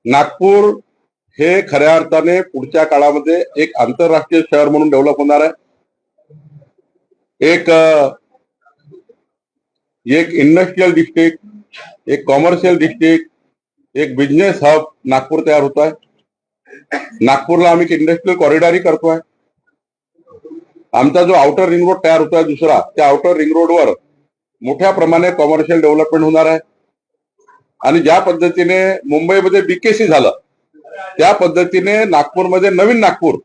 नागपूर हे खऱ्या अर्थाने पुढच्या काळामध्ये एक आंतरराष्ट्रीय शहर म्हणून डेव्हलप होणार आहे. एक एक इंडस्ट्रियल डिस्ट्रिक्ट, एक कॉमर्शियल डिस्ट्रिक्ट, एक बिझनेस हब नागपूर तयार होत आहे. नागपूरला आम्ही इंडस्ट्रियल कॉरिडॉरही करतोय. आमचा जो आउटर रिंग रोड तयार होतोय दुसरा, त्या आउटर रिंग रोडवर मोठ्या प्रमाणे कॉमर्शियल डेव्हलपमेंट होणार आहे. आणि ज्या पद्धतीने मुंबईमध्ये बीकेसी झालं त्या पद्धतीने नागपूरमध्ये नवीन नागपूर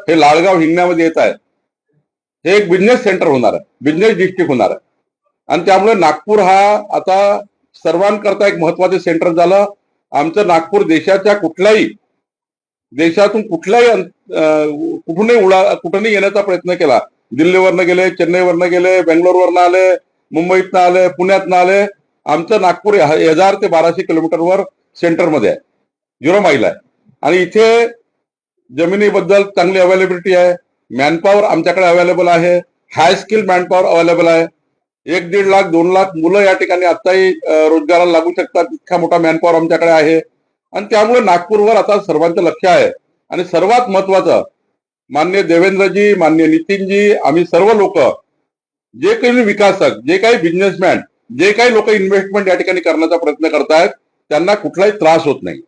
हे लाळगाव हिंगण्यामध्ये येत आहे. हे एक बिझनेस सेंटर होणार आहे, बिझनेस डिस्ट्रिक्ट होणार आहे. आणि त्यामुळे नागपूर हा आता सर्वांकरता एक महत्वाचं सेंटर झालं. आमचं नागपूर देशातून कुठल्याही कुठूनही येण्याचा प्रयत्न केला, दिल्लीवरनं गेले, चेन्नईवरनं गेले, बेंगलोरवरनं आले, मुंबईतनं आले, पुण्यातनं आले, आमचं नागपूर 1000 ते 1200 किलोमीटरवर सेंटरमध्ये आहे, 0 माईल आहे. आणि इथे जमिनीबद्दल चांगली अवेलेबिलिटी आहे, मॅनपॉवर आमच्याकडे अवेलेबल आहे, हाय स्किल मॅनपॉवर अवेलेबल आहे. 1-1.5 लाख 2 लाख मुलं या ठिकाणी आताही रोजगाराला लागू शकतात, इतका मोठा मॅनपॉवर आमच्याकडे आहे. आणि त्यामुळे नागपूरवर आता सर्वांचं लक्ष आहे. आणि सर्वात महत्वाचं, माननीय देवेंद्रजी, माननीय नितीनजी, आम्ही सर्व लोक, जे काही विकासक, जे काही बिझनेसमॅन, जे काही लोक इन्व्हेस्टमेंट या ठिकाणी करण्याचा प्रयत्न करतायत, त्यांना कुठलाही त्रास होत नाही.